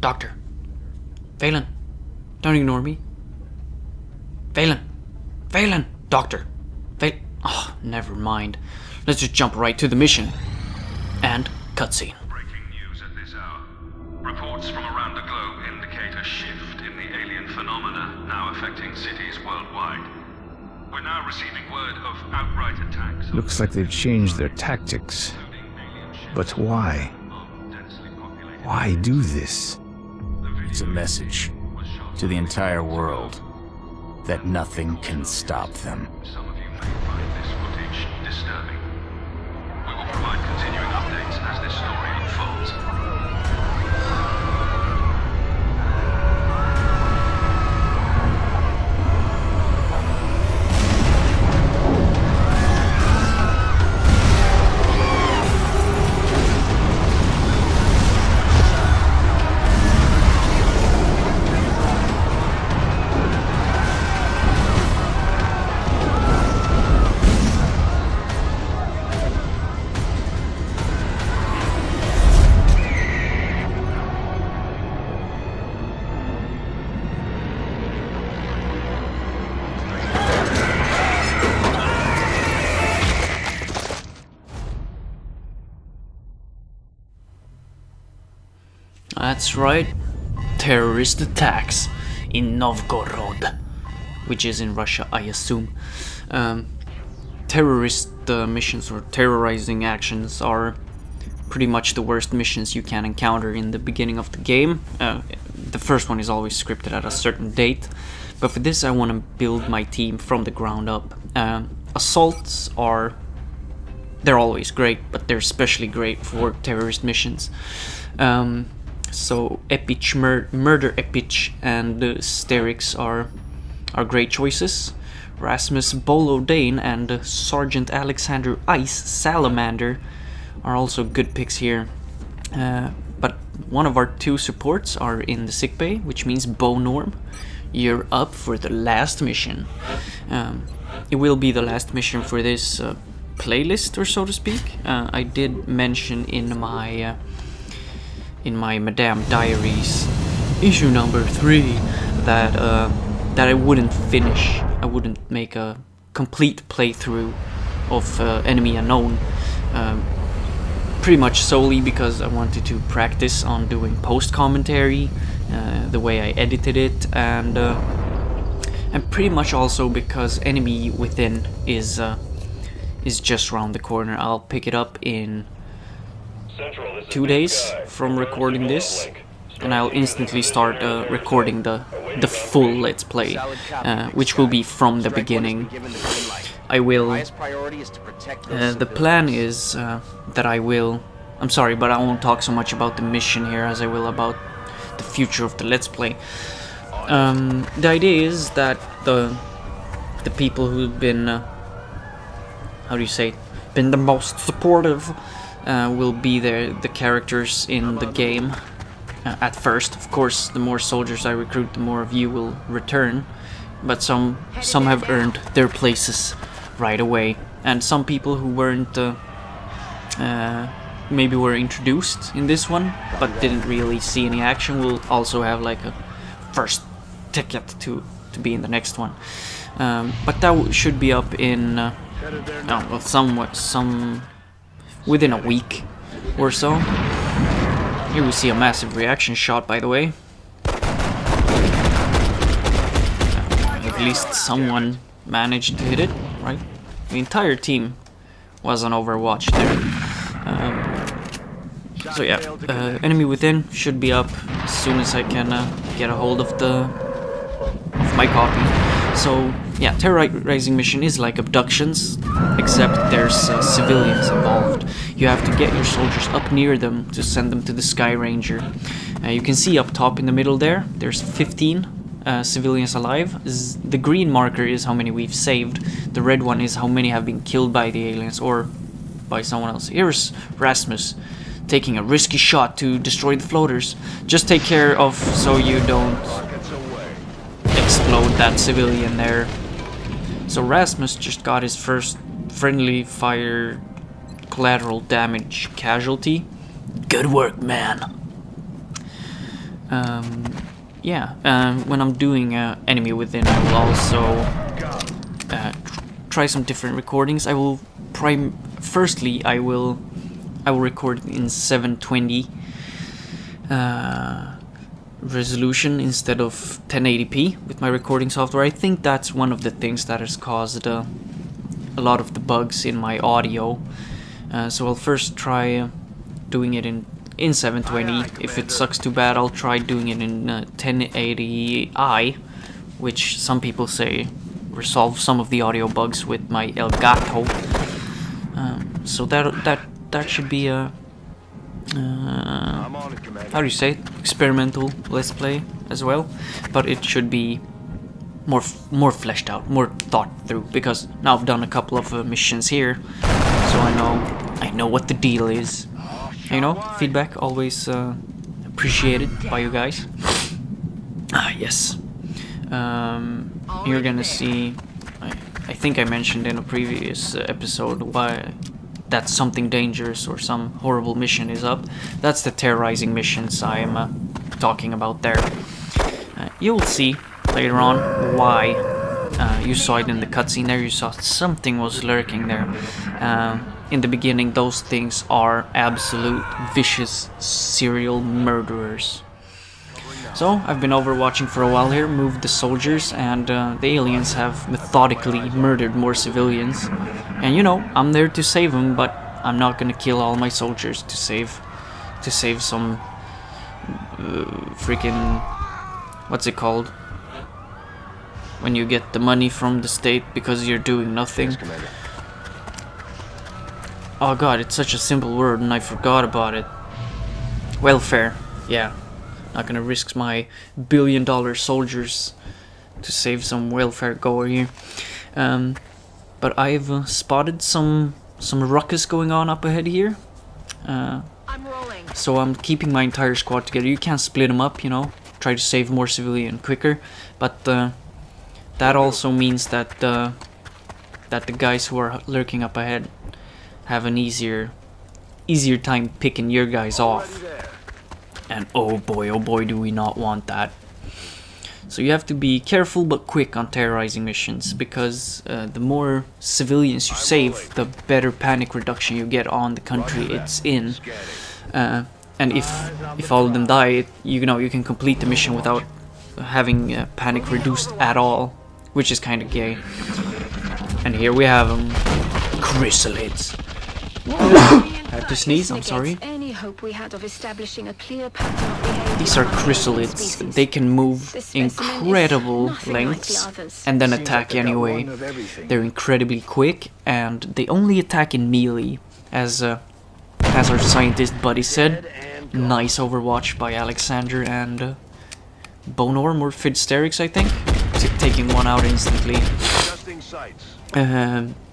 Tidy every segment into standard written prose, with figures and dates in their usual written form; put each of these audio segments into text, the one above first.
Doctor. Valen. Don't ignore me. Valen. Valen. Doctor. Valen. Oh, never mind. Let's just jump right to the mission. And cutscene. Breaking news at this hour. Reports from around the globe indicate a shift in the alien phenomena now affecting cities worldwide. We're now receiving word of outright attacks. Looks like they've changed their tactics. But why? Why do this? It's a message to the entire world that nothing can stop them. Some of you may find this footage disturbing. We will provide continuing updates as this story unfolds. That's right. Terrorist attacks in Novgorod, which is in Russia, I assume. Terrorist missions or terrorizing actions are pretty much the worst missions you can encounter in the beginning of the game. The first one is always scripted at a certain date, but for this I want to build my team from the ground up. Assaults they're always great, but they're especially great for terrorist missions. So Epich, Murder Epich and Sterix are great choices. Rasmus Bolodane and Sergeant Alexander Ice Salamander are also good picks here. But one of our two supports are in the sickbay, which means Bo Norm. You're up for the last mission. It will be the last mission for this playlist, or so to speak. I did mention in my Madame Diaries issue number 3 that I wouldn't finish. I wouldn't make a complete playthrough of Enemy Unknown. Pretty much solely because I wanted to practice on doing post commentary, the way I edited it, and pretty much also because Enemy Within is just around the corner. I'll pick it up in 2 days from recording this, and I'll instantly start recording the full Let's Play, which will be from the beginning. I will. The plan is that I will. I'm sorry, but I won't talk so much about the mission here as I will about the future of the Let's Play. The idea is that the people who've been, how do you say, been the most supportive will be the characters in the game at first. Of course, the more soldiers I recruit, the more of you will return, but some have earned their places right away, and some people who weren't maybe were introduced in this one but didn't really see any action will also have like a first ticket to be in the next one. But that should be up in within a week or so. Here we see a massive reaction shot, by the way. At least someone managed to hit it, right? The entire team was on Overwatch there. So yeah, Enemy Within should be up as soon as I can get a hold of my copy. So yeah, terrorizing mission is like abductions, except there's civilians involved. You have to get your soldiers up near them to send them to the Sky Ranger. You can see up top in the middle there's 15 civilians alive. The green marker is how many we've saved. The red one is how many have been killed by the aliens or by someone else. Here's Rasmus taking a risky shot to destroy the floaters. Just take care of so you don't explode that civilian there. So Rasmus just got his first friendly fire collateral damage casualty. Good work, man. Yeah, when I'm doing Enemy Within, I will also try some different recordings. I will firstly I will record in 720 resolution instead of 1080p with my recording software. I think that's one of the things that has caused a lot of the bugs in my audio. So I'll first try doing it in 720. If it sucks too bad, I'll try doing it in 1080i, which some people say resolves some of the audio bugs with my Elgato. So that should be a how do you say it? Experimental let's play as well, but it should be more fleshed out, more thought through, because now I've done a couple of missions here, so I know what the deal is. You know, feedback always appreciated by you guys. Yes. You're gonna see. I think I mentioned in a previous episode why that something dangerous or some horrible mission is up. That's the terrorizing missions I am talking about there. You'll see later on why. You saw it in the cutscene there. You saw something was lurking there. In the beginning, those things are absolute vicious serial murderers. So, I've been overwatching for a while here, moved the soldiers, and the aliens have methodically murdered more civilians. And you know, I'm there to save them, but I'm not gonna kill all my soldiers to save some freaking, what's it called? When you get the money from the state because you're doing nothing. Oh god, it's such a simple word and I forgot about it. Welfare, yeah. Not gonna risk my billion-dollar soldiers to save some welfare goer here. But I've spotted some ruckus going on up ahead here. So I'm keeping my entire squad together. You can't split them up, you know. Try to save more civilian quicker. But that also means that the guys who are lurking up ahead have an easier time picking your guys off. And oh boy do we not want that. So you have to be careful but quick on terrorizing missions, because the more civilians you save, the better panic reduction you get on the country it's in. And if all of them die, you know, you can complete the mission without having panic reduced at all, which is kind of gay. And here we have them, chrysalids. I have to sneeze, I'm sorry. These are chrysalids. They can move incredible lengths and then attack anyway. They're incredibly quick, and they only attack in melee, as our scientist buddy said. Nice Overwatch by Alexander and Bonorm or Fidsterix, I think, taking one out instantly.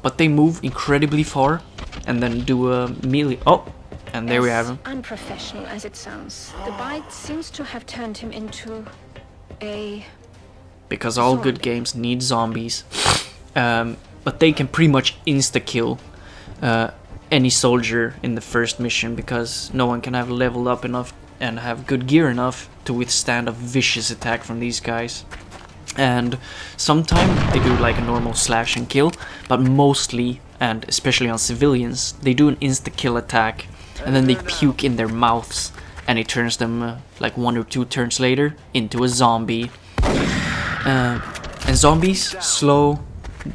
But they move incredibly far and then do a melee. Oh, and there we have him. Unprofessional as it sounds, the bite seems to have turned him into a... Because all good games need zombies. But they can pretty much insta-kill any soldier in the first mission, because no one can have leveled up enough and have good gear enough to withstand a vicious attack from these guys. And sometimes they do like a normal slash and kill, but mostly, and especially on civilians, they do an insta-kill attack and then they puke in their mouths and it turns them like 1 or 2 turns later into a zombie. And zombies, slow,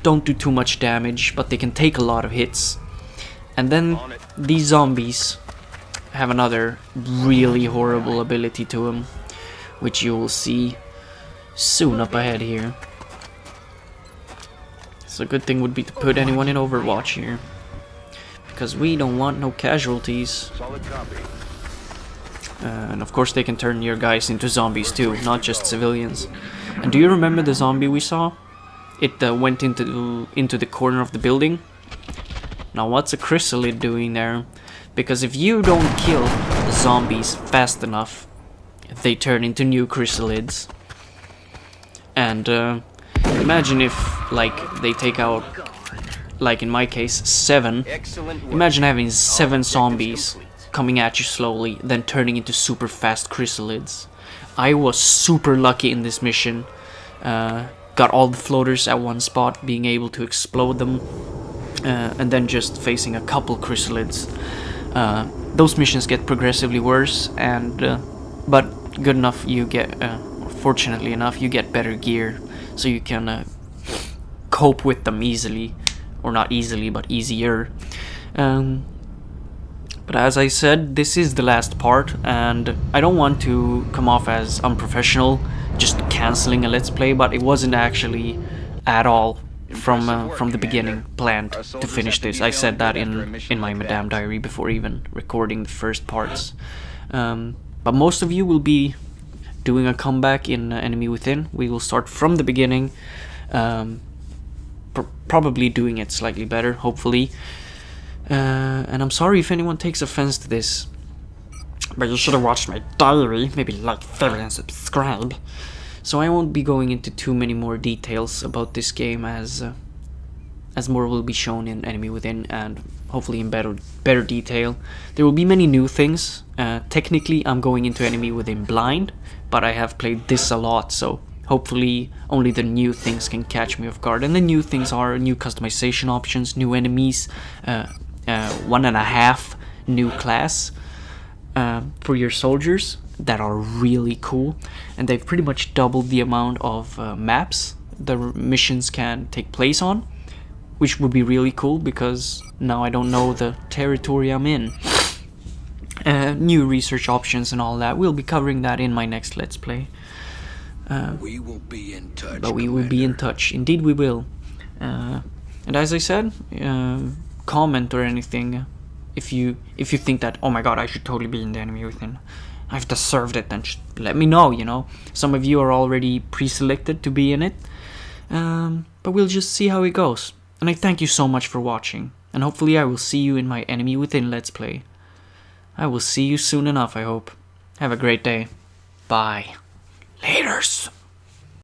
don't do too much damage, but they can take a lot of hits. And then these zombies have another really horrible ability to them, which you will see soon up ahead here. So a good thing would be to put anyone in Overwatch here, because we don't want no casualties. And of course they can turn your guys into zombies too, not just civilians. And do you remember the zombie we saw? It went into the corner of the building. Now what's a chrysalid doing there? Because if you don't kill zombies fast enough, they turn into new chrysalids. And imagine if, like, they take out, like in my case, 7. Imagine having 7 zombies coming at you slowly, then turning into super fast chrysalids. I was super lucky in this mission. Got all the floaters at one spot, being able to explode them, and then just facing a couple chrysalids. Those missions get progressively worse, but good enough you get, fortunately enough, you get better gear, so you can cope with them easily, or not easily, but easier. But as I said, this is the last part, and I don't want to come off as unprofessional, just canceling a let's play, but it wasn't actually at all from the beginning planned to finish this. I said that in my Madame Diary before even recording the first parts. But most of you will be doing a comeback in Enemy Within. We will start from the beginning, probably doing it slightly better, hopefully. And I'm sorry if anyone takes offense to this, but you should have watched my diary. Maybe like, favorite, and subscribe. So I won't be going into too many more details about this game, as more will be shown in Enemy Within, and hopefully in better detail. There will be many new things. Technically, I'm going into Enemy Within blind, but I have played this a lot, so hopefully only the new things can catch me off guard. And the new things are new customization options, new enemies, 1.5 new class for your soldiers that are really cool, and they've pretty much doubled the amount of maps the missions can take place on, which would be really cool because now I don't know the territory I'm in. New research options and all that. We'll be covering that in my next Let's Play. We will be in touch. But we will be in touch. Indeed we will. And as I said, comment or anything if you think that, oh my god, I should totally be in the Enemy Within, I've deserved it, then just let me know, you know. Some of you are already pre-selected to be in it, but we'll just see how it goes. And I thank you so much for watching, and hopefully I will see you in my Enemy Within Let's Play. I will see you soon enough, I hope. Have a great day. Bye. Laters.